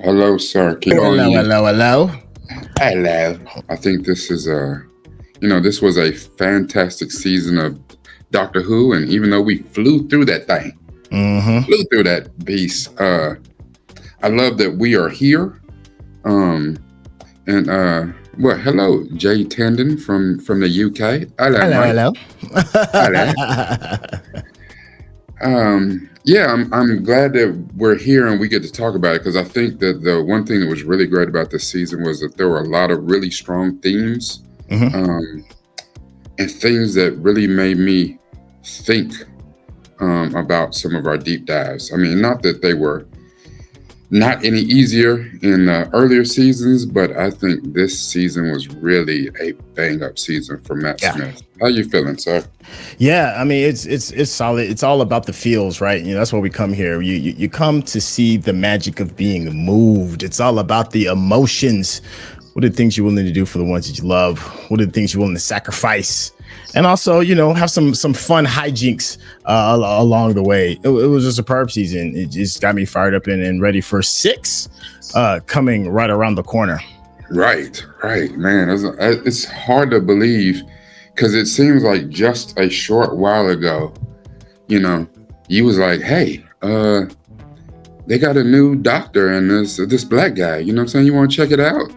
Hello, sir. Can you Hello, hear me? hello, hello. Hello. I think this is this was a fantastic season of Doctor Who, and even though we flew through that thing, Mm-hmm. flew through that beast, I love that we are here. Um, and well, hello, Jay Tandon from the UK. Hello, Hello, mate. hello. Hello. Yeah, I'm glad that we're here and we get to talk about it because I think that the one thing that was really great about this season was that there were a lot of really strong themes, Mm-hmm. um, and things that really made me think about some of our deep dives. I mean, not that they were not any easier in earlier seasons, but I think this season was really a bang up season for Matt Yeah. Smith. How you feeling, sir? Yeah, I mean it's solid. It's all about the feels, right? That's why we come here. You come to see the magic of being moved. It's all about the emotions. What are the things you're willing to do for the ones that you love? What are the things you're willing to sacrifice? And also, have some fun hijinks along the way. It was a superb season. It just got me fired up and ready for 6 coming right around the corner. Right, man. It's hard to believe because it seems like just a short while ago, you know, you was like, "Hey, they got a new doctor and this black guy. You know what I'm saying? You want to check it out?"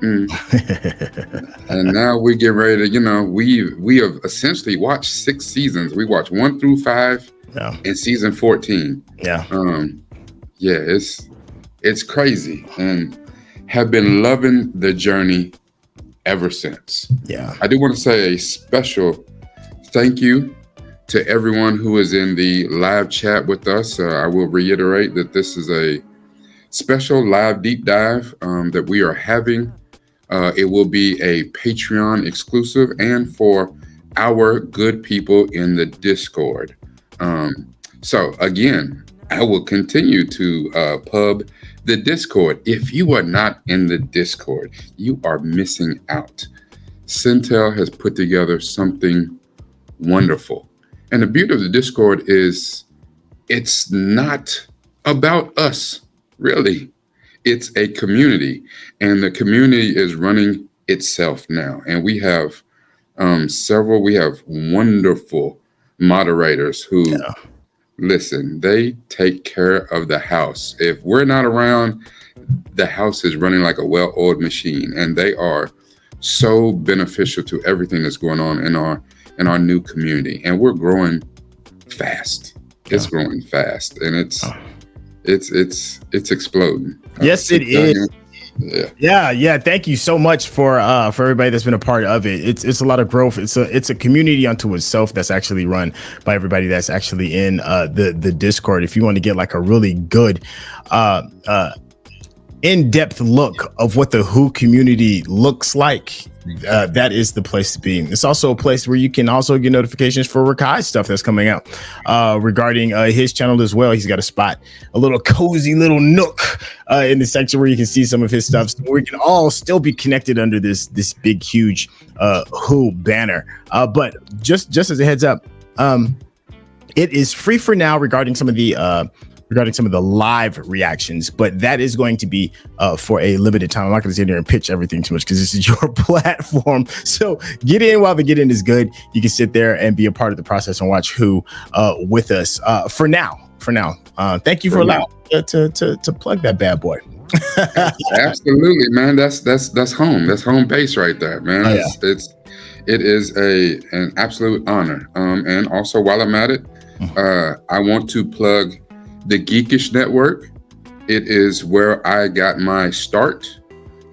And now we get ready to, we have essentially watched 6 seasons. We watched 1 through 5 Yeah. and season 14. Yeah. Yeah, it's crazy and have been loving the journey ever since. Yeah. I do want to say a special thank you to everyone who is in the live chat with us. I will reiterate that this is a special live deep dive that we are having. It will be a Patreon exclusive and for our good people in the Discord. So again, I will continue to pub the Discord. If you are not in the Discord, you are missing out. Centel has put together something wonderful. And the beauty of the Discord is it's not about us, really. It's a community, and the community is running itself now. And we have we have wonderful moderators who, Yeah. listen, they take care of the house. If we're not around, the house is running like a well-oiled machine, and they are so beneficial to everything that's going on in our new community. And we're growing fast. Yeah. It's growing fast, and it's exploding. Yes, it is. Yeah. Yeah. Thank you so much for everybody that's been a part of it. It's a lot of growth. It's a community unto itself that's actually run by everybody that's actually in the Discord. If you want to get like a really good in-depth look of what the Who community looks like, that is the place to be. It's also a place where you can also get notifications for Rakai's stuff that's coming out regarding his channel as well. He's got a spot, a little cozy little nook in the section where you can see some of his stuff. So we can all still be connected under this big, huge Who banner. But just as a heads up, it is free for now regarding some of the live reactions, but that is going to be for a limited time. I'm not going to sit here and pitch everything too much because this is your platform. So get in while the get in is good. You can sit there and be a part of the process and watch Who with us for now. Thank you for allowing me to plug that bad boy. Absolutely, man. That's home. That's home base right there, man. It is an absolute honor. And also while I'm at it, I want to plug the Geekish Network. It is where I got my start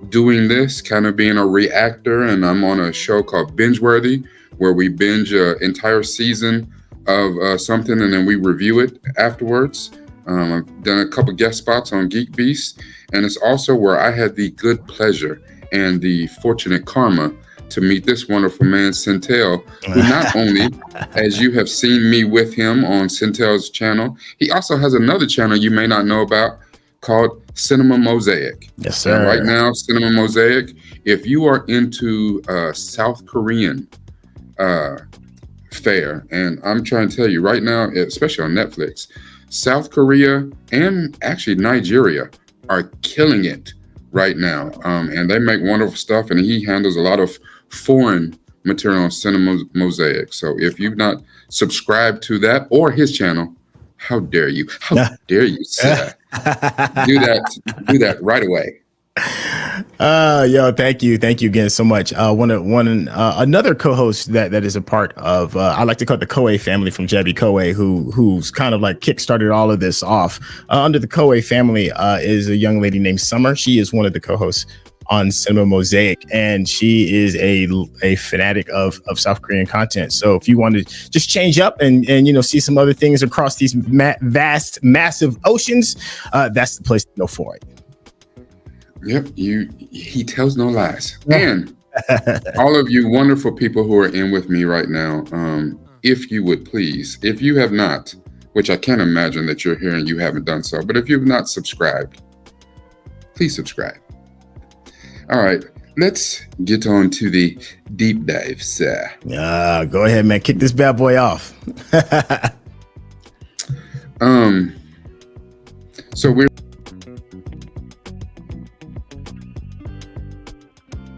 doing this, kind of being a reactor, and I'm on a show called Bingeworthy, where we binge an entire season of something and then we review it afterwards. I've done a couple guest spots on Geek Beast, and it's also where I had the good pleasure and the fortunate karma to meet this wonderful man, Centel, who not only, as you have seen me with him on Centel's channel, he also has another channel you may not know about called Cinema Mosaic. Yes, sir. And right now, Cinema Mosaic, if you are into South Korean fare, and I'm trying to tell you right now, especially on Netflix, South Korea and actually Nigeria are killing it right now, and they make wonderful stuff. And he handles a lot of foreign material on Cinema Mosaic. So if you've not subscribed to that or his channel, how dare you? How dare you, sir? Do that right away. Yo, thank you again so much. Another co-host that is a part of I like to call it the Koei family from Jabby Koei, who's kind of like kickstarted all of this off. Under the Koei family is a young lady named Summer. She is one of the co-hosts on Cinema Mosaic, and she is a fanatic of South Korean content. So if you want to just change up and see some other things across these massive oceans, that's the place to go for it. Yep, he tells no lies. And all of you wonderful people who are in with me right now, if you would please, if you have not, which I can't imagine that you're here and you haven't done so, but if you've not subscribed, please subscribe. All right, let's get on to the deep dive, sir. Go ahead, man. Kick this bad boy off.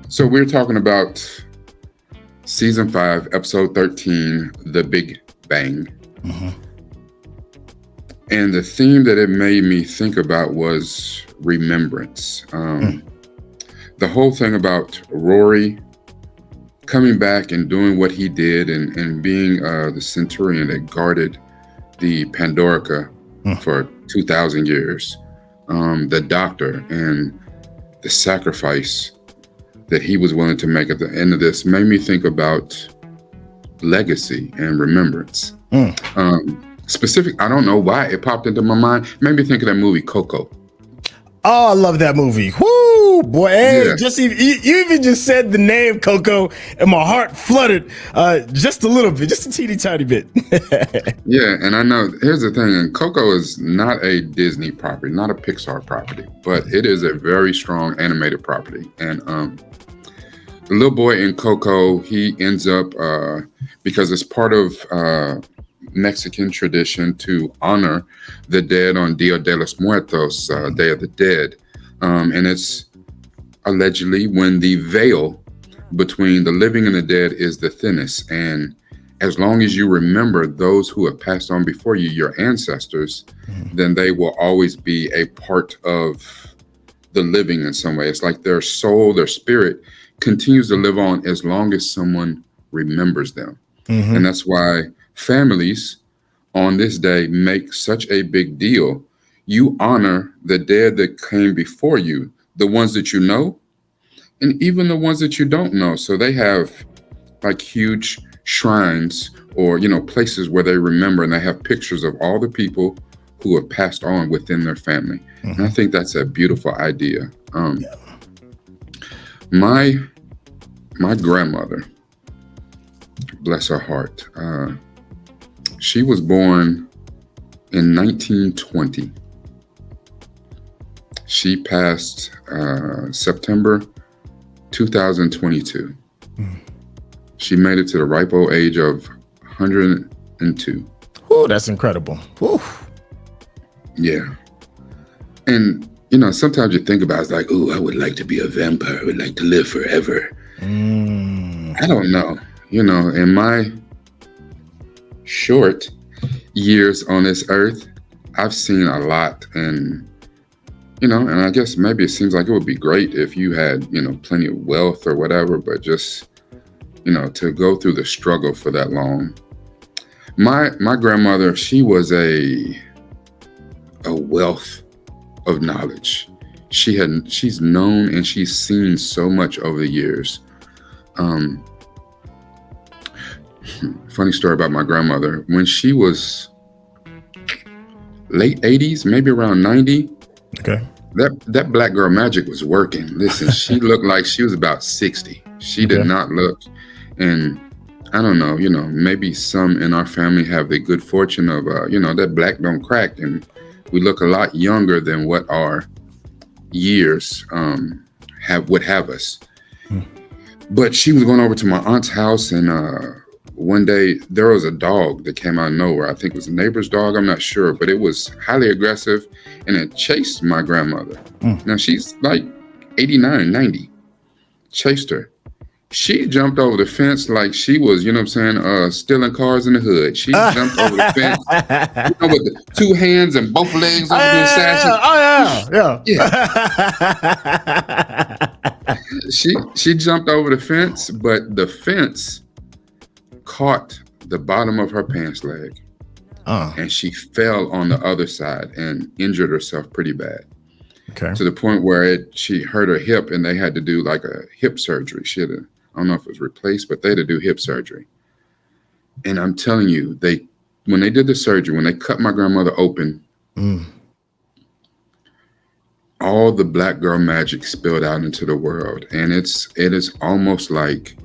So we're talking about season 5, episode 13, The Big Bang. Mm-hmm. And the theme that it made me think about was remembrance. The whole thing about Rory coming back and doing what he did and being the centurion that guarded the Pandorica for 2,000 years. The doctor and the sacrifice that he was willing to make at the end of this made me think about legacy and remembrance. Specific, I don't know why it popped into my mind. Made me think of that movie Coco. Oh, I love that movie. Woo, boy! Hey, yeah. You even just said the name Coco, and my heart fluttered just a little bit, just a teeny tiny bit. Yeah, and I know. Here's the thing: and Coco is not a Disney property, not a Pixar property, but it is a very strong animated property. And the little boy in Coco, he ends up because it's part of Mexican tradition to honor the dead on Dia de los Muertos, Day of the Dead. And it's allegedly when the veil between the living and the dead is the thinnest. And as long as you remember those who have passed on before you, your ancestors, then they will always be a part of the living in some way. It's like their soul, their spirit continues to live on as long as someone remembers them. And that's why families on this day make such a big deal. You honor the dead that came before you, the ones that you know, and even the ones that you don't know. So they have like huge shrines or, places where they remember, and they have pictures of all the people who have passed on within their family. And I think that's a beautiful idea. My grandmother, bless her heart, she was born in 1920. She passed September 2022. She made it to the ripe old age of 102. Oh, that's incredible. Woo. Yeah. And, sometimes you think about it, it's like, oh, I would like to be a vampire. I would like to live forever. I don't know. In my short years on this earth, I've seen a lot, and and I guess maybe it seems like it would be great if you had plenty of wealth or whatever, but just to go through the struggle for that long. My grandmother, she was a wealth of knowledge. She's known and she's seen so much over the years. Funny story about my grandmother. When she was late 80s, maybe around 90, okay, that black girl magic was working. Listen, she looked like she was about 60. She did not look, and I don't know, maybe some in our family have the good fortune of, that black don't crack, and we look a lot younger than what our years would have us. But she was going over to my aunt's house, and one day there was a dog that came out of nowhere. I think it was a neighbor's dog. I'm not sure, but it was highly aggressive, and it chased my grandmother. Now she's like 89, 90, chased her. She jumped over the fence like she was, you know what I'm saying, stealing cars in the hood. She jumped over the fence, you know, with the two hands and both legs Oh over to the side. Yeah, yeah. she jumped over the fence, but the fence caught the bottom of her pants leg, and she fell on the other side and injured herself pretty bad. Okay. To the point where she hurt her hip, and they had to do like a hip surgery. I don't know if it was replaced, but they had to do hip surgery. And I'm telling you, when they did the surgery, when they cut my grandmother open, all the black girl magic spilled out into the world. And it is almost like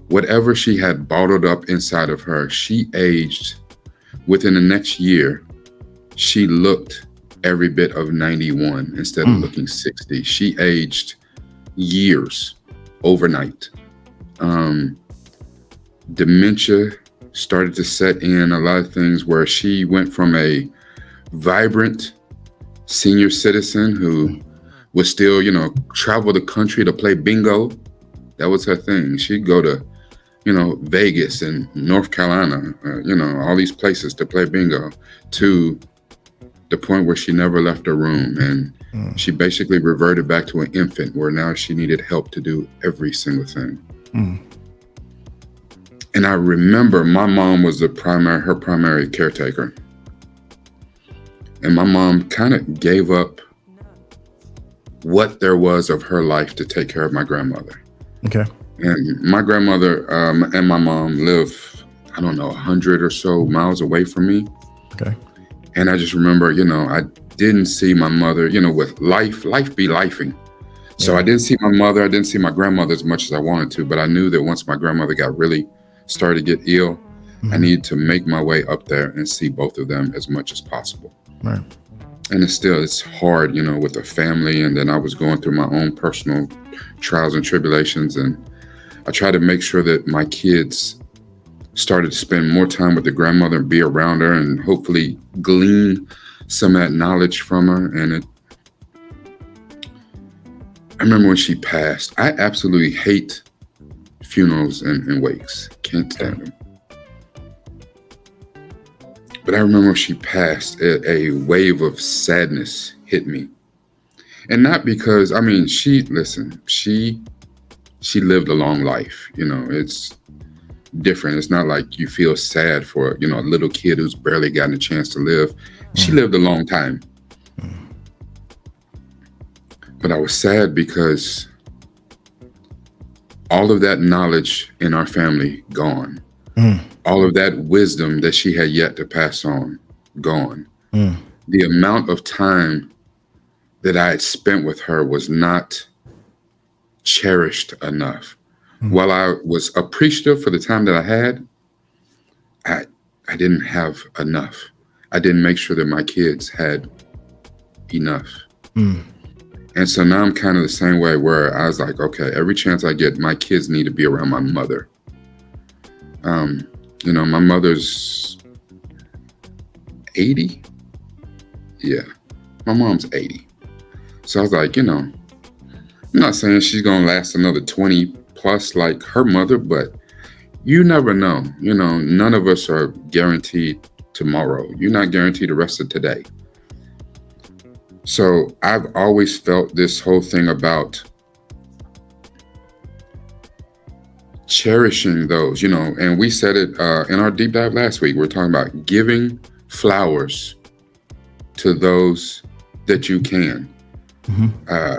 whatever she had bottled up inside of her, she aged within the next year. She looked every bit of 91 instead of looking 60. She aged years overnight. Dementia started to set in, a lot of things where she went from a vibrant senior citizen who would still, you know, travel the country to play bingo. That was her thing. She'd go to, you know, Vegas and North Carolina, you know, all these places to play bingo, to the point where she never left her room. And she basically reverted back to an infant, where now she needed help to do every single thing. And I remember my mom was her primary caretaker. And my mom kind of gave up what there was of her life to take care of my grandmother. Okay. And my grandmother and my mom live, I don't know, 100 or so miles away from me. Okay. And I just remember, you know, I didn't see my mother, you know, with life be lifing. So I didn't see my mother, I didn't see my grandmother as much as I wanted to, but I knew that once my grandmother started to get ill, I needed to make my way up there and see both of them as much as possible. Right. And it's hard, you know, with a family. And then I was going through my own personal trials and tribulations. And I tried to make sure that my kids started to spend more time with the grandmother and be around her and hopefully glean some of that knowledge from her. And I remember when she passed, I absolutely hate funerals and wakes. Can't stand them. But I remember when she passed, a wave of sadness hit me. And not because, I mean, she lived a long life. You know, it's different. It's not like you feel sad for, you know, a little kid who's barely gotten a chance to live. She lived a long time. But I was sad because all of that knowledge in our family gone. All of that wisdom that she had yet to pass on, gone. The amount of time that I had spent with her was not cherished enough. While I was appreciative for the time that I had, I didn't have enough. I didn't make sure that my kids had enough. And so now I'm kind of the same way, where I was like, okay, every chance I get, my kids need to be around my mother. You know, my mother's 80. Yeah, my mom's 80. So I was like, you know, I'm not saying she's going to last another 20 plus like her mother, but you never know. You know, none of us are guaranteed tomorrow. You're not guaranteed the rest of today. So I've always felt this whole thing about cherishing those, you know, and we said it in our deep dive last week. We're talking about giving flowers to those that you can. I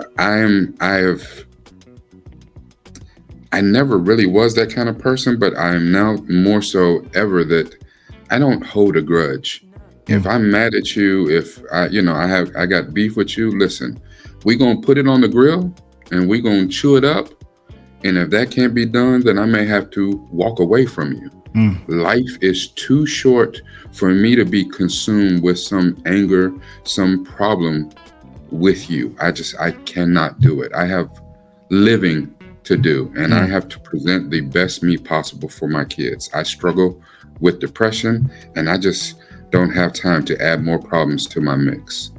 never really was that kind of person, but I am now more so ever that I don't hold a grudge. If I'm mad at you, if I got beef with you, listen, we gonna put it on the grill and we gonna chew it up. And if that can't be done, then I may have to walk away from you. Life is too short for me to be consumed with some anger, some problem with you. I cannot do it. I have living to do, and I have to present the best me possible for my kids. I struggle with depression, and I just don't have time to add more problems to my mix.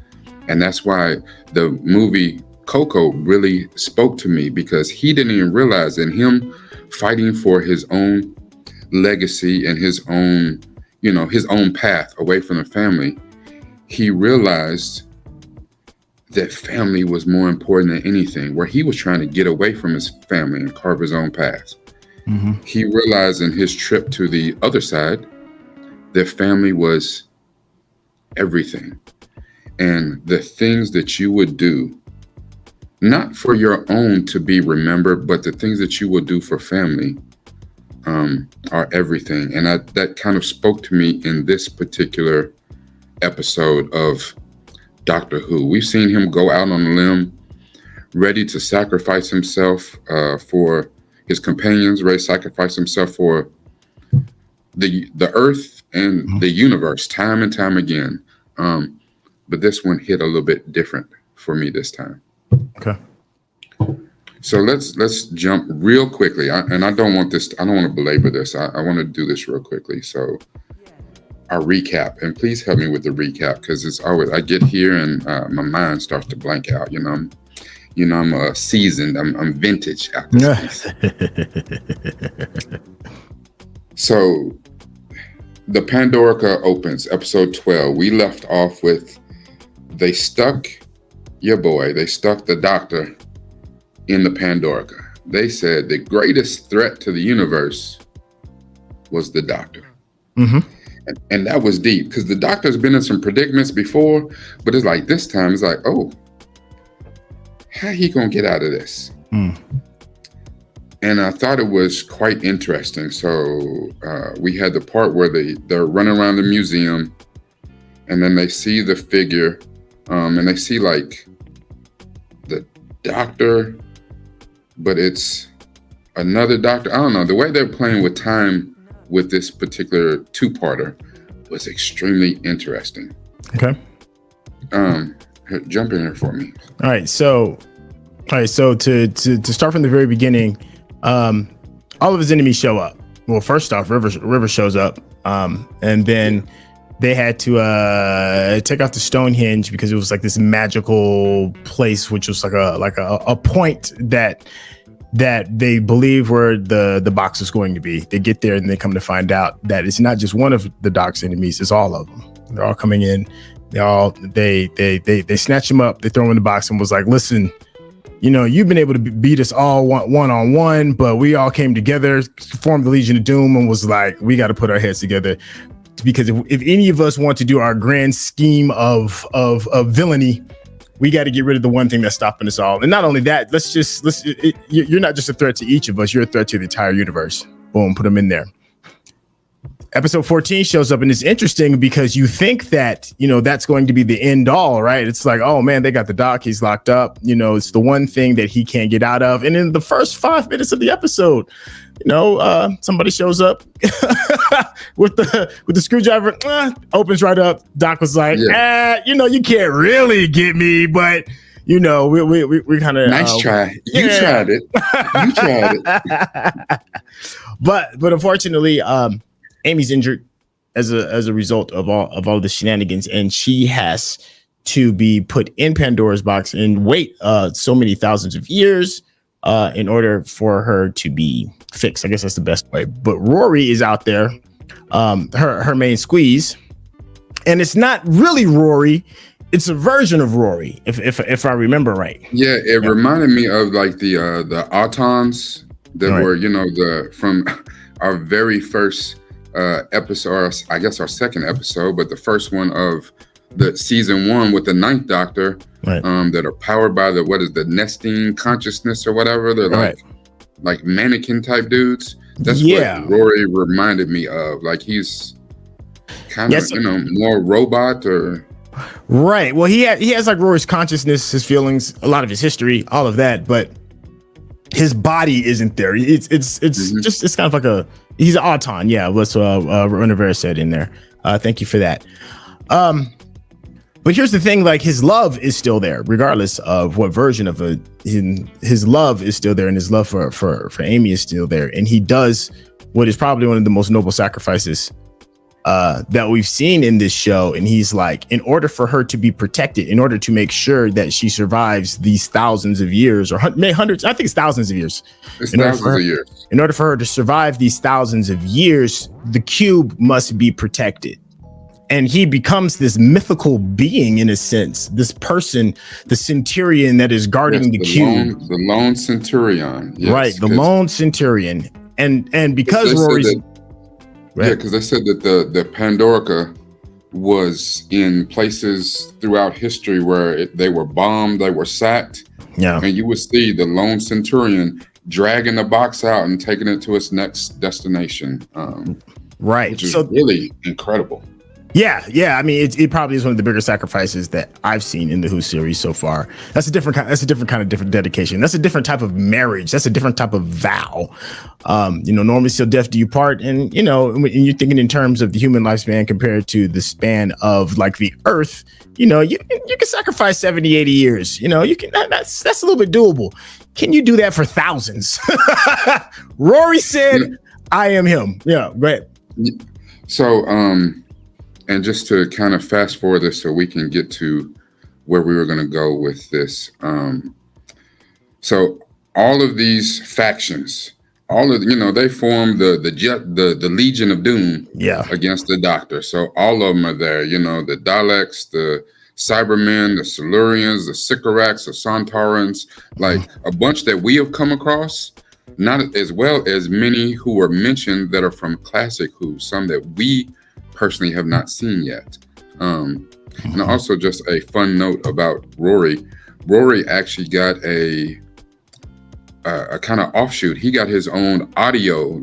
And that's why the movie Coco really spoke to me, because he didn't even realize in him fighting for his own legacy and his own, his own path away from the family, he realized that family was more important than anything, where he was trying to get away from his family and carve his own path. Mm-hmm. He realized in his trip to the other side that family was everything. And the things that you would do, not for your own to be remembered, but the things that you would do for family are everything. And that kind of spoke to me in this particular episode of Doctor Who. We've seen him go out on a limb, ready to sacrifice himself for his companions, ready to sacrifice himself for the Earth and the universe, time and time again. But this one hit a little bit different for me this time. Okay. So let's jump real quickly. I don't want to belabor this. I want to do this real quickly. So our recap, and please help me with the recap, because it's always, I get here and my mind starts to blank out. I'm seasoned. I'm vintage after this. So the Pandorica opens, episode 12. We left off with they stuck the doctor in the Pandorica. They said the greatest threat to the universe was the doctor. Mm-hmm. And that was deep, because the doctor's been in some predicaments before, but it's like this time it's like, oh, how he gonna get out of this? And I thought it was quite interesting. So we had the part where they're running around the museum, and then they see the figure, and they see like the doctor, but it's another doctor. I don't know. The way they're playing with time with this particular two-parter was extremely interesting. Okay. Jump in here for me. All right. So to start from the very beginning, all of his enemies show up. Well, first off, River shows up, and then they had to take out the Stonehenge because it was like this magical place, which was like a point that they believe where the box is going to be. They get there and they come to find out that it's not just one of the Doc's enemies; it's all of them. They're all coming in. They snatch him up. They throw him in the box and was like, "Listen, you've been able to beat us all one-on-one, but we all came together, formed the Legion of Doom, and was like, we got to put our heads together, because if any of us want to do our grand scheme of villainy, we got to get rid of the one thing that's stopping us all. And not only that, you're not just a threat to each of us, you're a threat to the entire universe." Boom, put them in there. Episode 14 shows up, and it's interesting because you think that, that's going to be the end all, right? It's like, oh man, they got the Doc, he's locked up. It's the one thing that he can't get out of. And in the first 5 minutes of the episode, somebody shows up with the screwdriver, opens right up. Doc was like, you can't really get me, but we kind of nice try. You tried it. You tried it. But unfortunately, Amy's injured as a result of all the shenanigans, and she has to be put in Pandora's box and wait so many thousands of years in order for her to be fixed. I guess that's the best way. But Rory is out there, her main squeeze, and it's not really Rory. It's a version of Rory, if I remember right. Yeah, it reminded me of like the Autons that were from our very first episode, or I guess our second episode, but the first one of the season 1 with the 9th Doctor, right. That are powered by the nesting consciousness or whatever. They're like mannequin type dudes. That's what Rory reminded me of. Like he's kind of more robot or. Right. Well, he has like Rory's consciousness, his feelings, a lot of his history, all of that, but his body isn't there. It's just it's kind of like he's an Auton. Yeah, that's what Rivera said in there. Thank you for that. But here's the thing: like his love is still there, regardless of what version of his love is still there, and his love for Amy is still there, and he does what is probably one of the most noble sacrifices that we've seen in this show. And he's like, in order for her to be protected, in order to make sure that she survives these thousands of years or hundreds, I think it's thousands of years. It's thousands of years. In order for her to survive these thousands of years, the cube must be protected. And he becomes this mythical being in a sense, this person, the centurion that is guarding the cube. The lone centurion. Yes, right, the lone centurion. And because Rory's... Yeah, because they said that the Pandorica was in places throughout history where they were bombed, they were sacked. Yeah. And you would see the lone centurion dragging the box out and taking it to its next destination. Right. Which is really incredible. Yeah. I mean, it probably is one of the bigger sacrifices that I've seen in the Who series so far. That's a different kind of dedication. That's a different type of marriage. That's a different type of vow. Normally till death do you part. And, when you're thinking in terms of the human lifespan compared to the span of like the earth, you can sacrifice 70, 80 years. You can, that's a little bit doable. Can you do that for thousands? Rory said, I am him. Yeah, go ahead. So, and just to kind of fast forward this so we can get to where we were going to go with this. So all of these factions, they form the Legion of Doom against the Doctor. So all of them are there, the Daleks, the Cybermen, the Silurians, the Sycorax, the Sontarans, like a bunch that we have come across, not as well as many who are mentioned that are from Classic Who, some that we personally have not seen yet. And also just a fun note about Rory. Rory actually got a kind of offshoot. He got his own audio,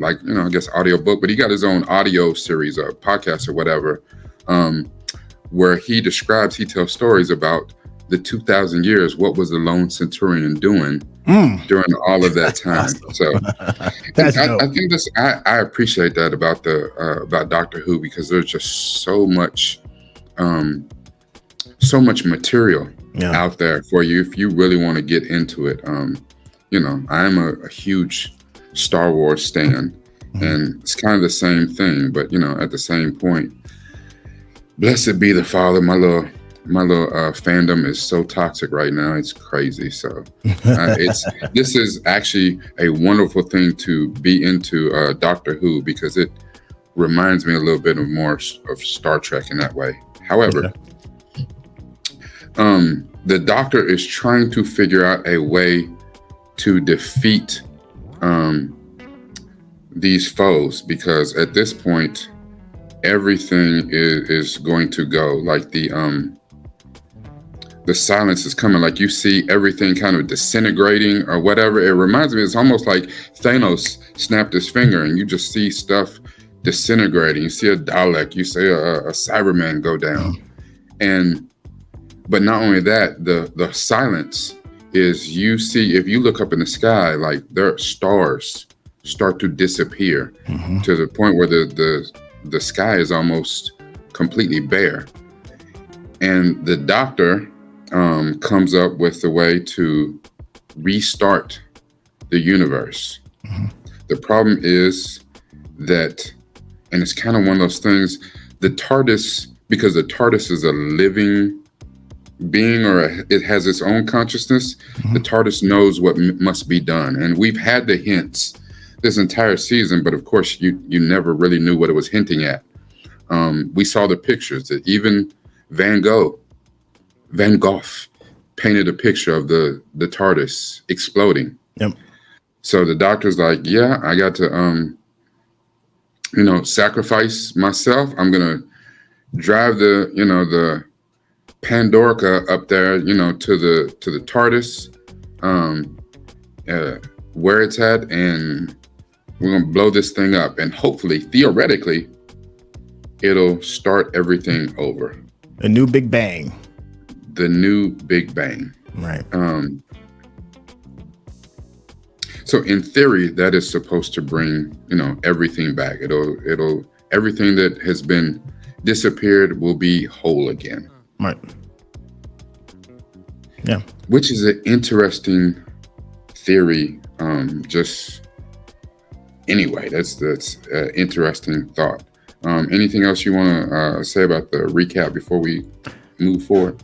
audio book, but he got his own audio series or podcast or whatever, where he tells stories about the 2,000 years. What was the lone centurion doing during all of that time? So I think I appreciate that about Doctor Who, because there's just so much material out there for you if you really want to get into it. I am a huge Star Wars stan, and it's kind of the same thing, but at the same point, blessed be the Father. My little fandom is so toxic right now. It's crazy. So this is actually a wonderful thing to be into Doctor Who, because it reminds me a little bit more of Star Trek in that way. However, the Doctor is trying to figure out a way to defeat these foes, because at this point, everything is going to go. Like the silence is coming. Like you see everything kind of disintegrating or whatever. It reminds me, it's almost like Thanos snapped his finger and you just see stuff disintegrating. You see a Dalek, you see a Cyberman go down. But not only that, the silence is, you see, if you look up in the sky, like their stars start to disappear to the point where the sky is almost completely bare. And the Doctor comes up with the way to restart the universe. The problem is that, and it's kind of one of those things, the TARDIS, because the TARDIS is a living being, or it has its own consciousness, the TARDIS knows what must be done. And we've had the hints this entire season, but of course you never really knew what it was hinting at. We saw the pictures that even Van Gogh painted a picture of the TARDIS exploding. Yep. So the Doctor's like, yeah, I got to, sacrifice myself. I'm going to drive the Pandorica up there, to the TARDIS, where it's at, and we're going to blow this thing up. And hopefully, theoretically, it'll start everything over. A new Big Bang. The new Big Bang. Right. So in theory, that is supposed to bring, everything back. It'll everything that has been disappeared will be whole again. Right. Yeah. Which is an interesting theory. Just anyway, that's an interesting thought. Anything else you want to say about the recap before we move forward?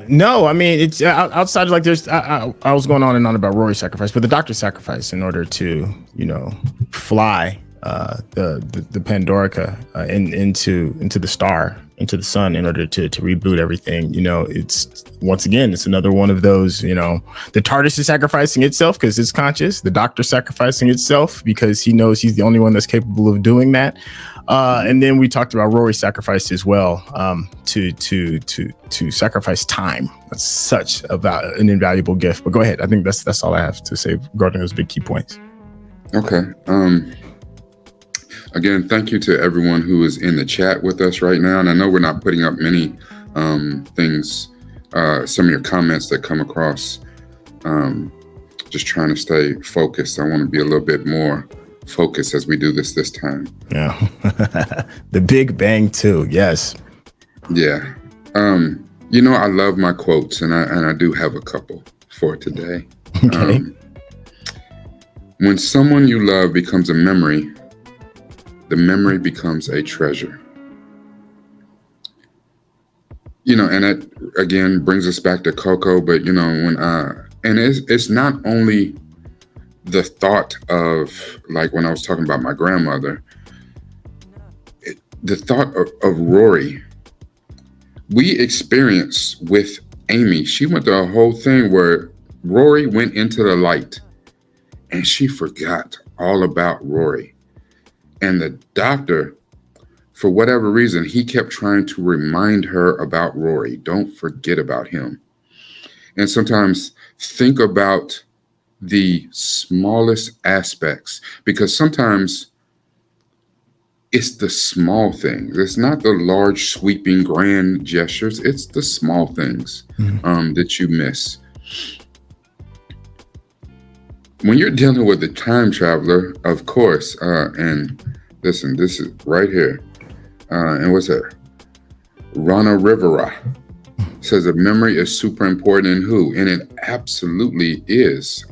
No, I mean, it's outside of like I was going on and on about Rory's sacrifice, but the doctor's sacrifice in order to, fly the Pandorica into the star, into the sun, in order to reboot everything. It's once again, it's another one of those, the Tardis is sacrificing itself because it's conscious. The doctor sacrificing itself because he knows he's the only one that's capable of doing that. And then we talked about Rory's sacrifice as well, to sacrifice time. That's such an invaluable gift. But go ahead. I think that's all I have to say regarding those big key points. Okay. Again, thank you to everyone who is in the chat with us right now. And I know we're not putting up many things, some of your comments that come across. Just trying to stay focused. I want to be a little bit more focused as we do this time. Yeah. The Big Bang too. Yes. Yeah. I love my quotes, and I do have a couple for today. Okay. When someone you love becomes a memory, the memory becomes a treasure. And that again brings us back to Coco, but it's not only the thought of, like, when I was talking about my grandmother, the thought of Rory, we experienced with Amy. She went through a whole thing where Rory went into the light and she forgot all about Rory. And the doctor, for whatever reason, he kept trying to remind her about Rory. Don't forget about him. And sometimes think about the smallest aspects, because sometimes it's the small things. It's not the large, sweeping, grand gestures. It's the small things that you miss. When you're dealing with a time traveler, of course, and listen, this is right here. And what's that? Rana Rivera says a memory is super important in who? And it absolutely is.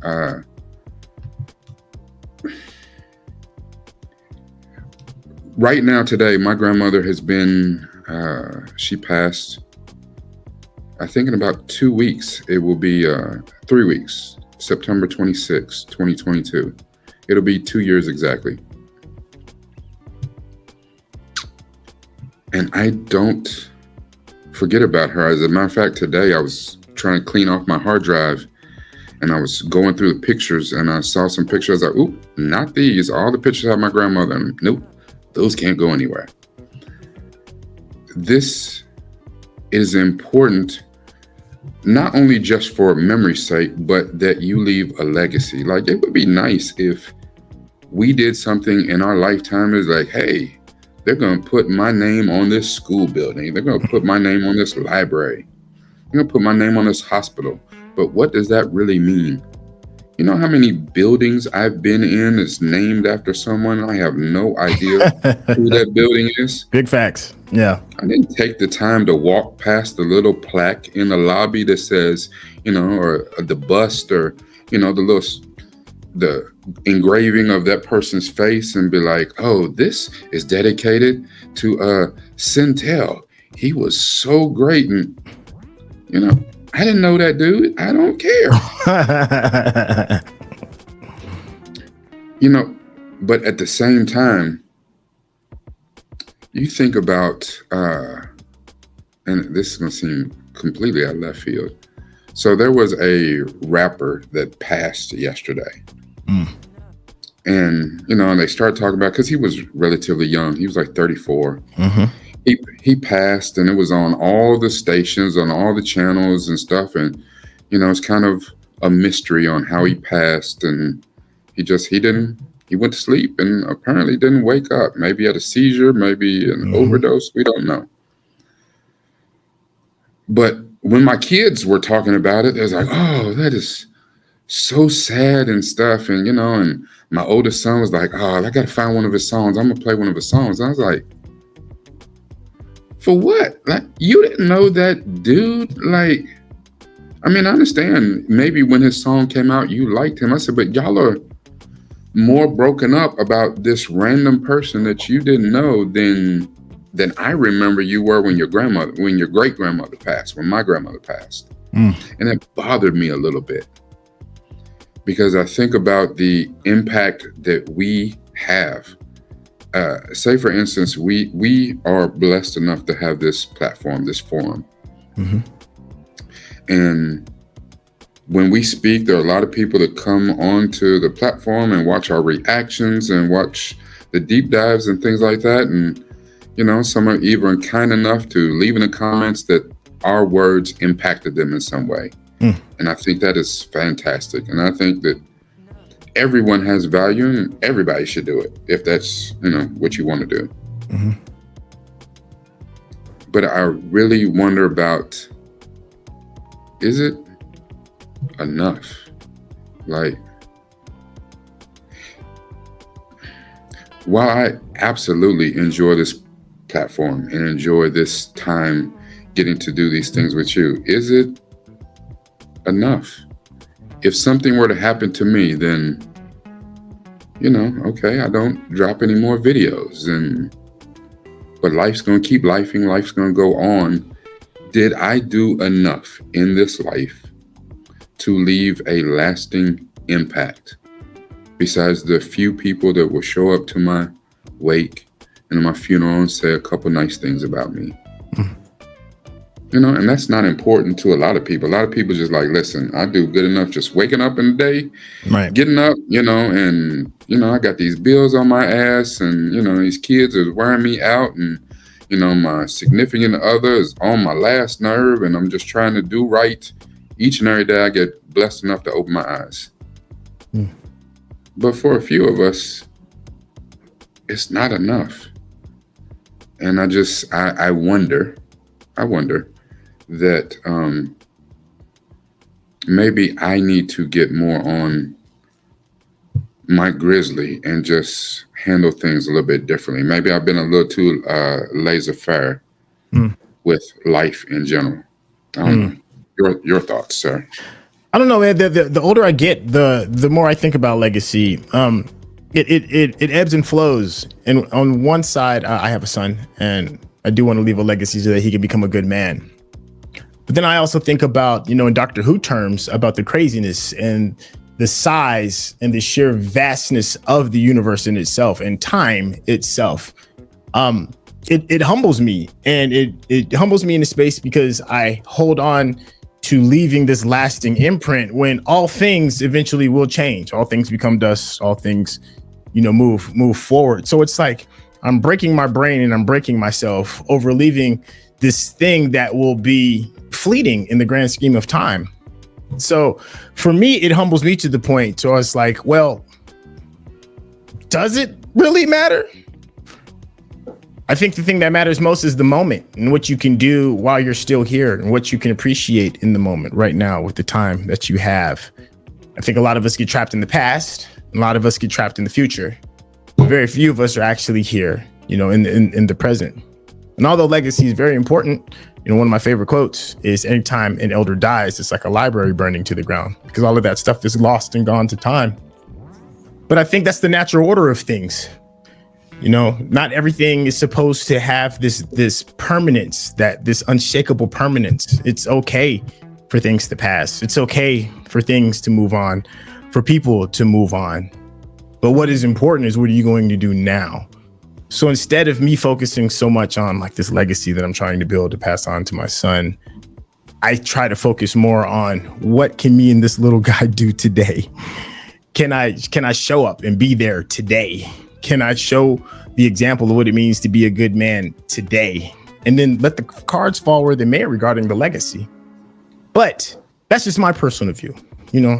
Right now, today, my grandmother has been, she passed, I think in about 2 weeks. It will be 3 weeks, September 26, 2022. It'll be 2 years exactly. And I don't forget about her. As a matter of fact, today I was trying to clean off my hard drive and I was going through the pictures and I saw some pictures. I was like, oop, not these. All the pictures have my grandmother. And nope, those can't go anywhere. This is important, not only just for memory's sake, but that you leave a legacy. Like, it would be nice if we did something in our lifetime is like, hey, they're going to put my name on this school building. They're going to put my name on this library. They're going to put my name on this hospital. But what does that really mean? You know how many buildings I've been in that's named after someone? I have no idea who that building is. Big facts. Yeah. I didn't take the time to walk past the little plaque in the lobby that says, or the bust, or, the engraving of that person's face and be like, oh, this is dedicated to Centel. He was so great. And, I didn't know that dude. I don't care. But at the same time, you think about, and this is going to seem completely out of left field. So there was a rapper that passed yesterday. And, and they started talking about, because he was relatively young. He was like 34. He passed, and it was on all the stations, on all the channels and stuff. And, it's kind of a mystery on how he passed. And he went to sleep and apparently didn't wake up. Maybe had a seizure, maybe an overdose. We don't know. But when my kids were talking about it, they was like, oh, that is so sad and stuff. And, and my oldest son was like, oh, I got to find one of his songs. I'm going to play one of his songs. And I was like, for what? Like, you didn't know that dude? Like, I mean, I understand maybe when his song came out, you liked him. I said, but y'all are more broken up about this random person that you didn't know than I remember you were when your great grandmother passed, when my grandmother passed. And it bothered me a little bit because I think about the impact that we have. Say, for instance, we are blessed enough to have this platform, this forum. And when we speak, there are a lot of people that come onto the platform and watch our reactions and watch the deep dives and things like that. And, some are even kind enough to leave in the comments that our words impacted them in some way. And I think that is fantastic. And I think that everyone has value and everybody should do it if that's, what you want to do. But I really wonder about, is it enough? Like, while I absolutely enjoy this platform and enjoy this time getting to do these things with you, is it enough? If something were to happen to me, then, okay, I don't drop any more videos, but life's going to keep lifing, life's going to go on. Did I do enough in this life to leave a lasting impact besides the few people that will show up to my wake and my funeral and say a couple nice things about me? And that's not important to a lot of people. A lot of people just like, listen, I do good enough just waking up in the day, right, getting up, and, I got these bills on my ass and, these kids are wearing me out and, my significant other is on my last nerve and I'm just trying to do right. Each and every day I get blessed enough to open my eyes. But for a few of us, it's not enough. And I wonder that maybe I need to get more on Mike Grizzly and just handle things a little bit differently. Maybe I've been a little too laissez-faire with life in general. I don't know. Your thoughts, sir? I don't know, man. The older I get, the more I think about legacy. It ebbs and flows. And on one side, I have a son, and I do want to leave a legacy so that he can become a good man. But then I also think about, in Doctor Who terms, about the craziness and the size and the sheer vastness of the universe in itself and time itself. It humbles me, and it humbles me in a space because I hold on to leaving this lasting imprint when all things eventually will change. All things become dust. All things, move forward. So it's like I'm breaking my brain and I'm breaking myself over leaving this thing that will be fleeting in the grand scheme of time. So for me, it humbles me to the point. So I was like, well, does it really matter? I think the thing that matters most is the moment and what you can do while you're still here and what you can appreciate in the moment right now with the time that you have. I think a lot of us get trapped in the past. A lot of us get trapped in the future. Very few of us are actually here, in the present. And although legacy is very important, one of my favorite quotes is, anytime an elder dies, it's like a library burning to the ground, because all of that stuff is lost and gone to time. But I think that's the natural order of things. Not everything is supposed to have this permanence, this unshakable permanence. It's okay for things to pass. It's okay for things to move on, for people to move on. But what is important is, what are you going to do now? So instead of me focusing so much on like this legacy that I'm trying to build to pass on to my son, I try to focus more on, what can me and this little guy do today? Can I show up and be there today? Can I show the example of what it means to be a good man today? And then let the cards fall where they may regarding the legacy. But that's just my personal view.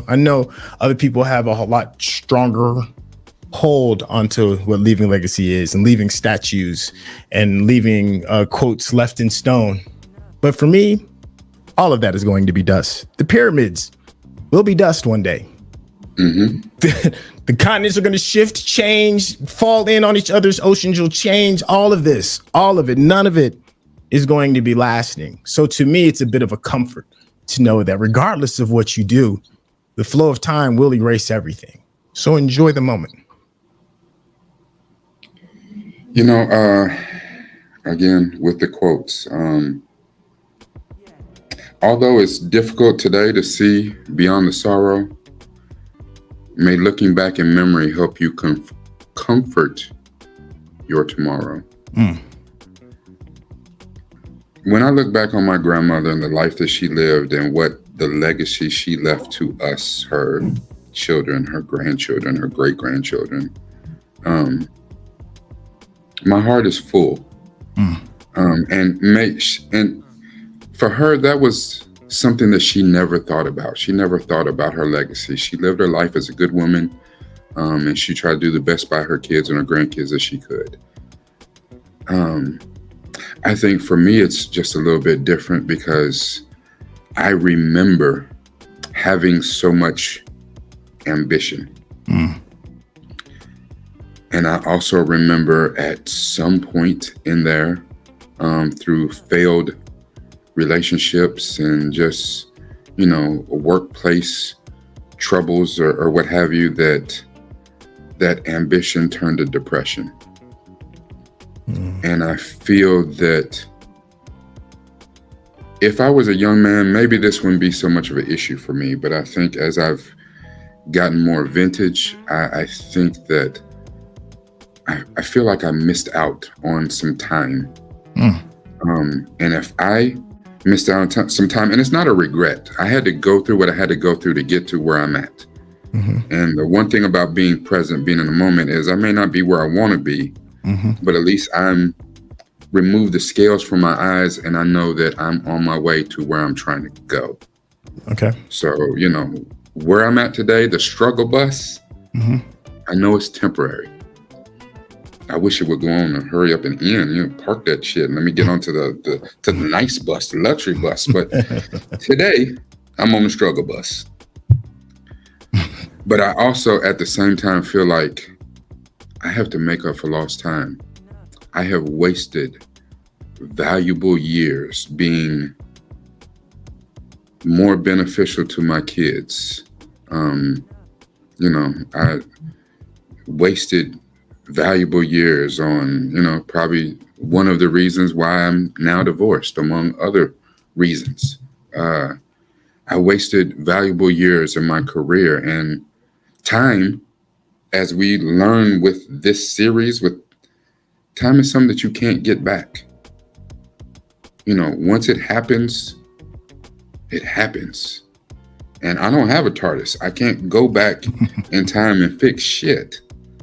I know other people have a whole lot stronger hold onto what leaving legacy is, and leaving statues and leaving quotes left in stone. But for me, all of that is going to be dust. The pyramids will be dust one day. The continents are going to shift, change, fall in on each other's oceans will change. All of this, all of it, none of it is going to be lasting. So to me, it's a bit of a comfort to know that regardless of what you do, the flow of time will erase everything. So enjoy the moment. You know, again, with the quotes, although it's difficult today to see beyond the sorrow, may looking back in memory help you comfort your tomorrow. Mm. When I look back on my grandmother and the life that she lived and what the legacy she left to us, her children, her grandchildren, her great grandchildren, my heart is full. Mm. And for her, that was something that she never thought about. She never thought about her legacy. She lived her life as a good woman, and she tried to do the best by her kids and her grandkids as she could. I think for me, it's just a little bit different because I remember having so much ambition. Mm. And I also remember at some point in there, through failed relationships and just, workplace troubles or what have you, that ambition turned to depression. Mm. And I feel that if I was a young man, maybe this wouldn't be so much of an issue for me. But I think as I've gotten more vintage, I think that I feel like I missed out on some time. Mm. And if I missed out on some time, and it's not a regret, I had to go through what I had to go through to get to where I'm at. Mm-hmm. And the one thing about being present, being in the moment, is I may not be where I want to be, Mm-hmm. but at least I'm removed the scales from my eyes and I know that I'm on my way to where I'm trying to go. Okay. So, where I'm at today, the struggle bus, Mm-hmm. I know it's temporary. I wish it would go on and hurry up and end, park that shit and let me get onto the nice bus, the luxury bus. But today I'm on the struggle bus. But I also at the same time feel like I have to make up for lost time. I have wasted valuable years being more beneficial to my kids. I wasted valuable years on, probably one of the reasons why I'm now divorced, among other reasons. I wasted valuable years in my career and time, as we learn with this series, with time is something that you can't get back. Once it happens, it happens. And I don't have a Tardis. I can't go back in time and fix shit.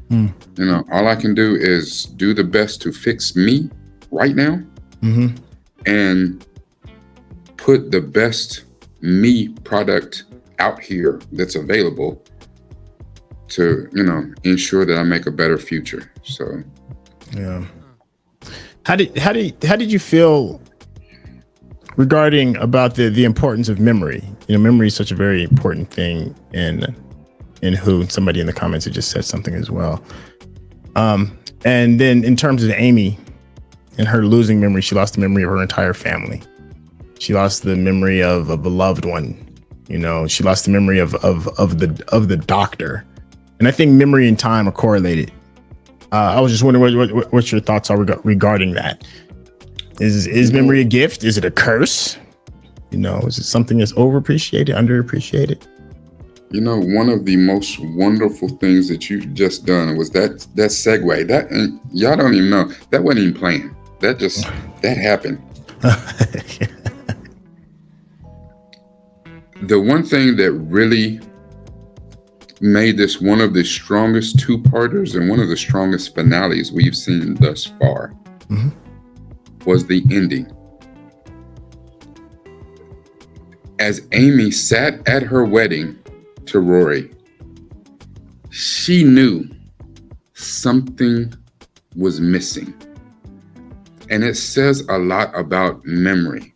Mm. All I can do is do the best to fix me right now, Mm-hmm. and put the best me product out here that's available to, ensure that I make a better future. So, yeah. How did you feel regarding about the importance of memory? Memory is such a very important thing in who somebody in the comments had just said something as well. And then in terms of Amy and her losing memory, she lost the memory of her entire family. She lost the memory of a beloved one. She lost the memory of the doctor. And I think memory and time are correlated. I was just wondering what your thoughts are regarding that. Is memory a gift? Is it a curse? Is it something that's overappreciated, underappreciated? One of the most wonderful things that you've just done was that segue. That, and y'all don't even know, that wasn't even planned. That happened. The one thing that really made this one of the strongest two-parters and one of the strongest finales we've seen thus far, mm-hmm. was the ending. As Amy sat at her wedding to Rory, she knew something was missing. And it says a lot about memory.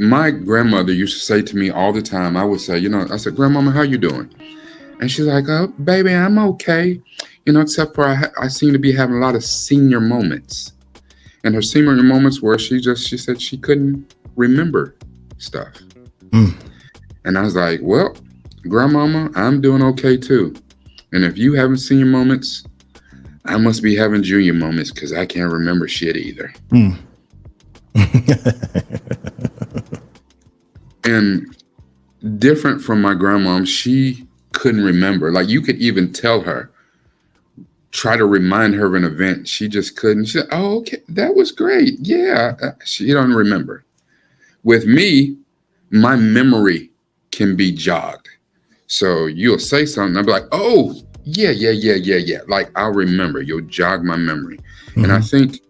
My grandmother used to say to me all the time, I would say, I said, "Grandmama, how you doing?" And she's like, "Oh, baby, I'm okay. Except for I seem to be having a lot of senior moments." And her senior moments were she said she couldn't remember stuff. Mm. And I was like, "Well, Grandmama, I'm doing okay too. And if you having senior moments, I must be having junior moments because I can't remember shit either. And different from my grandmom, she couldn't remember. Like, you could even tell her, try to remind her of an event. She just couldn't. She said, "Oh, okay, that was great. Yeah." She don't remember. With me, my memory can be jogged. So you'll say something, I'll be like, "Oh, yeah. Like, I'll remember. You'll jog my memory. And I think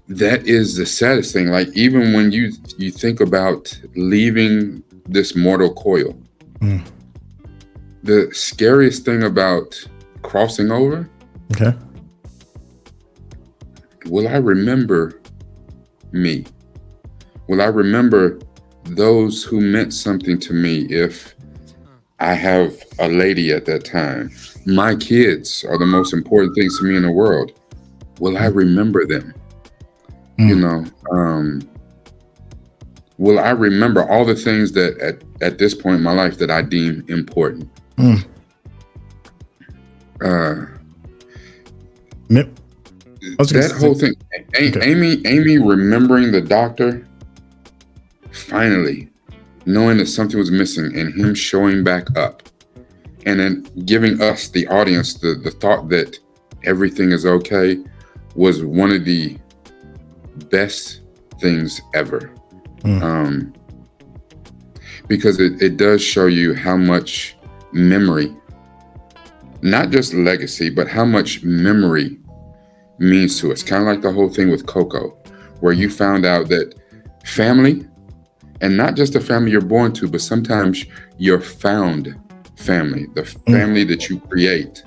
that is the saddest thing. Like, even when you think about leaving this mortal coil, the scariest thing about crossing over, will I remember me? Will I remember those who meant something to me if I have a lady at that time? My kids are the most important things to me in the world. Will I remember them? You know, will I remember all the things that at this point in my life that I deem important? That whole thing, Amy remembering the doctor, finally knowing that something was missing and him showing back up and then giving us, the audience, the thought that everything is okay, was one of the best things ever. Because it does show you how much memory, not just legacy, but how much memory means to us. Kind of like the whole thing with Coco, where you found out that family, and not just the family you're born to, but sometimes your found family, the family that you create,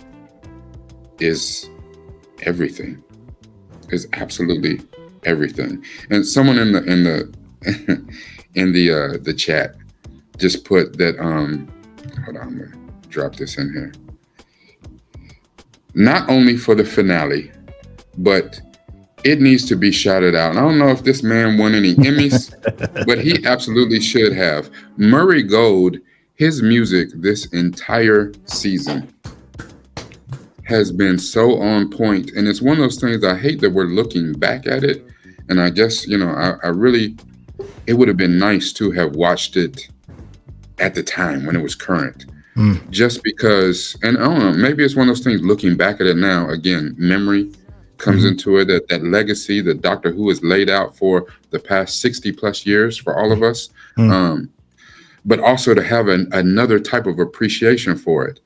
is everything. Is absolutely everything. And someone in the chat just put that hold on, I'm gonna drop this in here. Not only for the finale, but it needs to be shouted out. And I don't know if this man won any Emmys, but he absolutely should have. Murray Gold, his music this entire season has been so on point. And it's one of those things, I hate that we're looking back at it. And I guess, I really, it would have been nice to have watched it at the time when it was current. Just because, and I don't know, maybe it's one of those things, looking back at it now, again, memory comes into it, that legacy that Doctor Who has laid out for the past 60 plus years for all of us. But also to have another type of appreciation for it.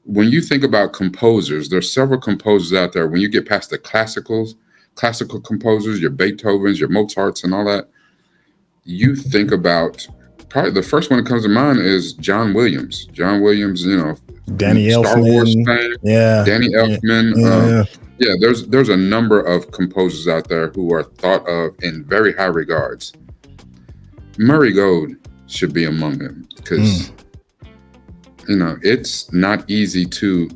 When you think about composers, there's several composers out there. When you get past the classical composers, your Beethovens, your Mozarts and all that, you think about, probably the first one that comes to mind is John Williams. John Williams, Danny Star Elfman, Wars fame, Danny Elfman. There's a number of composers out there who are thought of in very high regards. Murray Gold should be among them because it's not easy to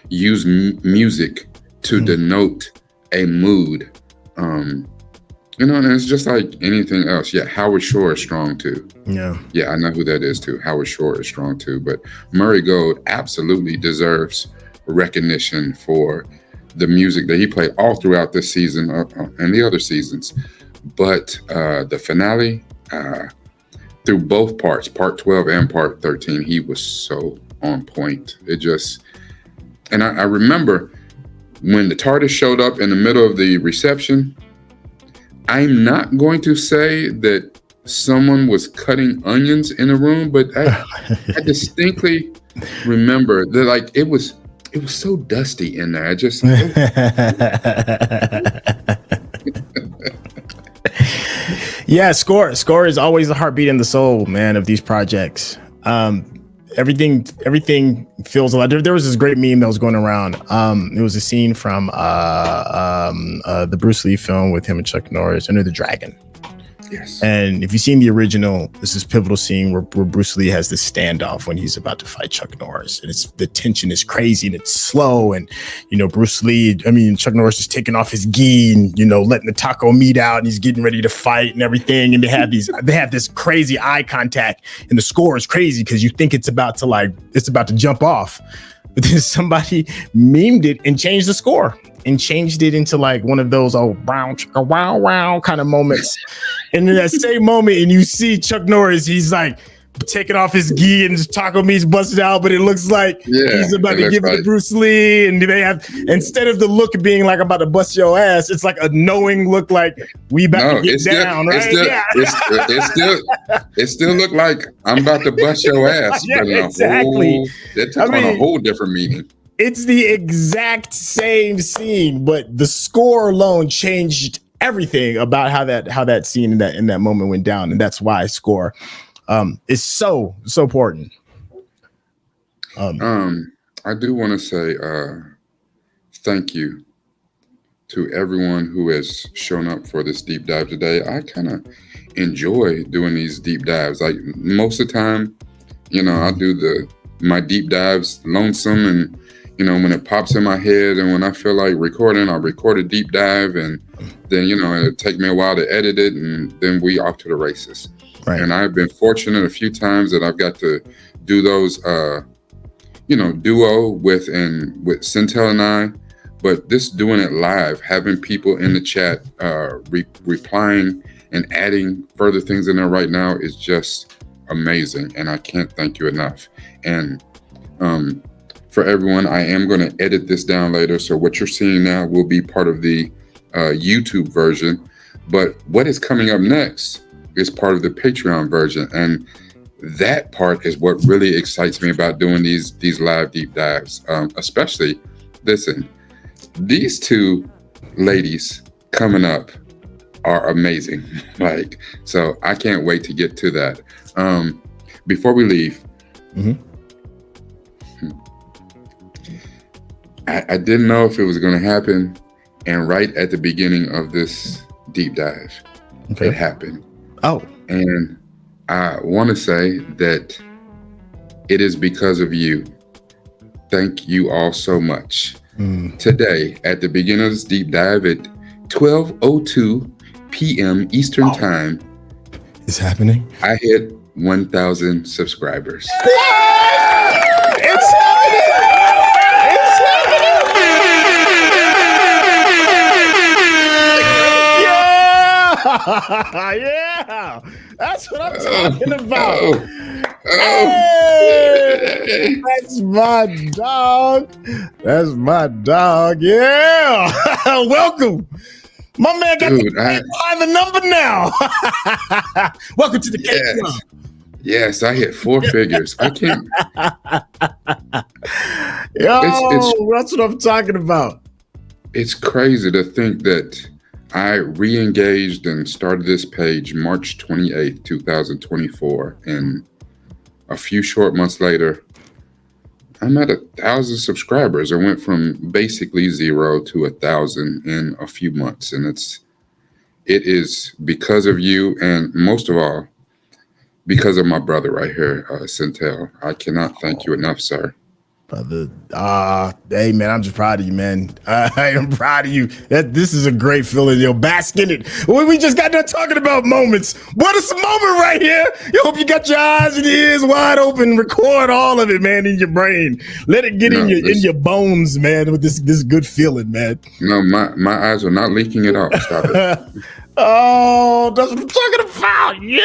use music to denote a mood. And it's just like anything else. Yeah, Howard Shore is strong too. Yeah, I know who that is too. Howard Shore is strong too. But Murray Gold absolutely deserves recognition for the music that he played all throughout this season and the other seasons. But the finale, through both parts, part 12 and part 13, he was so on point. And I remember when the Tardis showed up in the middle of the reception, I'm not going to say that someone was cutting onions in the room, but I distinctly remember that, like, it was so dusty in there. Yeah, score is always the heartbeat and the soul, man, of these projects. Everything feels a lot. There was this great meme that was going around. It was a scene from the Bruce Lee film with him and Chuck Norris, Enter the Dragon. Yes. And if you've seen the original, this is pivotal scene where Bruce Lee has this standoff when he's about to fight Chuck Norris, and the tension is crazy and it's slow, and Chuck Norris is taking off his gi and letting the taco meat out, and he's getting ready to fight and everything, and they have this crazy eye contact, and the score is crazy because you think it's about to jump off. but then somebody memed it and changed the score and changed it into like one of those brown chicka wow wow kind of moments. And in that same moment, and you see Chuck Norris, he's like taking off his gi and his taco meat's busted out, but it looks like he's about to give it to Bruce Lee. And they have, instead of the look being like I'm about to bust your ass, it's like a knowing look like we about to get down, right? It still looked like I'm about to bust your ass. Yeah, exactly. That took on a whole different meaning. It's the exact same scene, but the score alone changed everything about how that scene in that moment went down, and that's why score is so important. I do want to say thank you to everyone who has shown up for this deep dive today. I kind of enjoy doing these deep dives. Like most of the time, I do my deep dives lonesome, and when it pops in my head and when I feel like recording, I'll record a deep dive, and then it'll take me a while to edit it, and then we off to the races. Right. And I've been fortunate a few times that I've got to do those duo with Centel and I, but this doing it live, having people in the chat replying and adding further things in there right now is just amazing, and I can't thank you enough. And for everyone, I am going to edit this down later, so what you're seeing now will be part of the YouTube version, but what is coming up next is part of the Patreon version, and that part is what really excites me about doing these live deep dives. Especially, listen, these two ladies coming up are amazing. So I can't wait to get to that. Before we leave, I didn't know if it was going to happen, and right at the beginning of this deep dive, it happened. Oh, and I want to say that it is because of you. Thank you all so much. Today, at the beginning of this deep dive at 12:02 p.m. Eastern Time, it's happening. I hit 1,000 subscribers. It's happening. Yeah, that's what I'm talking about. Hey, that's my dog. Yeah. Welcome. My man got behind the number now. Welcome to the KPI. Yes, I hit 4 figures. I can't. That's what I'm talking about. It's crazy to think that I re-engaged and started this page March 28th, 2024. And a few short months later, I'm at 1,000 subscribers. I went from basically 0 to 1,000 in a few months. And it is because of you, and most of all, because of my brother right here, Centel. I cannot thank you enough, sir. Brother, hey man, I'm just proud of you, man. I am proud of you. This is a great feeling. Bask in it. We just got done talking about moments. What is a moment right here? You hope you got your eyes and ears wide open. Record all of it, man, in your brain. Let it get in your bones, man. With this good feeling, man. No, my eyes are not leaking at all. Stop it. Oh, that's what I'm talking about. Yeah.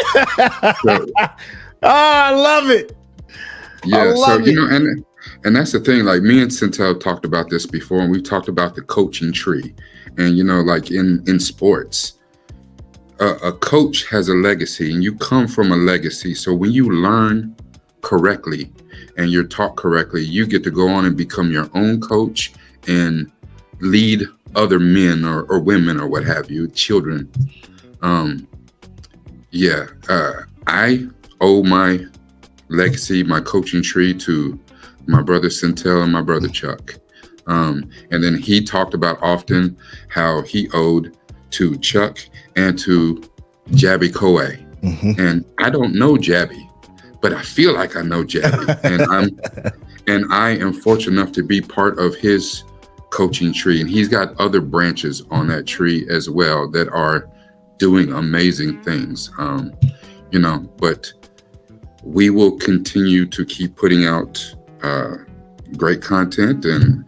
I love it. Yeah. And that's the thing, like me and Centel talked about this before, and we've talked about the coaching tree. And, like in sports, a coach has a legacy, and you come from a legacy. So when you learn correctly and you're taught correctly, you get to go on and become your own coach and lead other men or women or what have you, children. I owe my legacy, my coaching tree to my brother Centel and my brother Chuck. And then he talked about often how he owed to Chuck and to Jabby Koe. And I don't know Jabby, but I feel like I know Jabby. And I am fortunate enough to be part of his coaching tree. And he's got other branches on that tree as well that are doing amazing things. But we will continue to keep putting out great content, and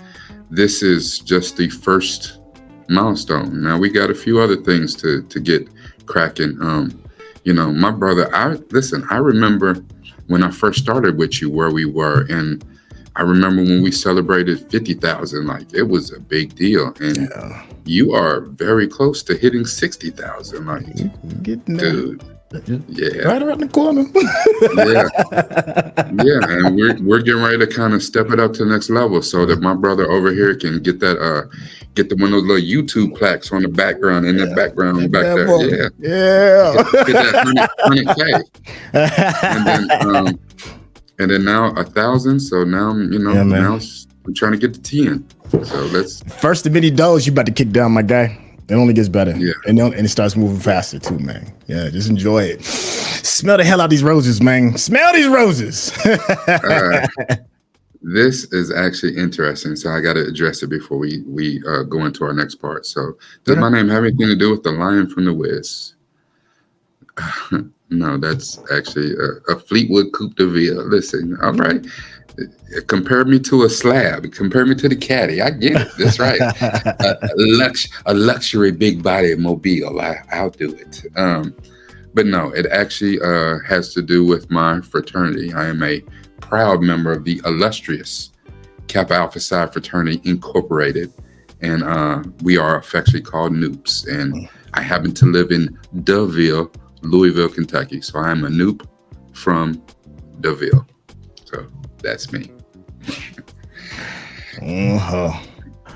this is just the first milestone. Now we got a few other things to get cracking. My brother, I remember when I first started with you where we were, and I remember when we celebrated 50,000, like it was a big deal. And you are very close to hitting 60,000. Like, dude, yeah, right around the corner. yeah, and we're getting ready to kind of step it up to the next level so that my brother over here can get that get one of those little YouTube plaques on the background in that background back there. Get that 100K. And then now 1,000. So now now I'm trying to get to 10. So let's first of many dollars you about to kick down, my guy. It only gets better. Yeah. And it starts moving faster too, man. Yeah, just enjoy it. Smell the hell out of these roses, man. Smell these roses. This is actually interesting. So I got to address it before we go into our next part. So does my name have anything to do with the Lion from the Wiz? No, that's actually a Fleetwood Coupe de Ville. Listen, all right. Compare me to a slab. Compare me to the caddy. I get it. That's right. A luxury big body mobile. I'll do it. But no, it actually has to do with my fraternity. I am a proud member of the illustrious Kappa Alpha Psi Fraternity Incorporated, and we are affectionately called Noops. And I happen to live in DeVille, Louisville, Kentucky. So I am a Noop from DeVille. So that's me.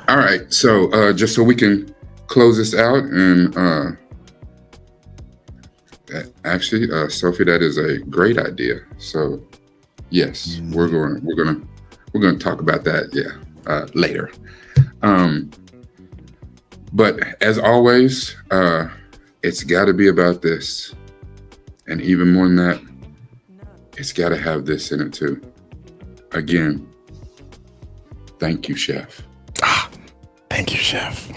All right. So just so we can close this out, and actually, Sophie, that is a great idea. So yes, we're gonna talk about that. Later. But as always, it's got to be about this, and even more than that, it's got to have this in it too. Again, thank you, Chef. Thank you, Chef.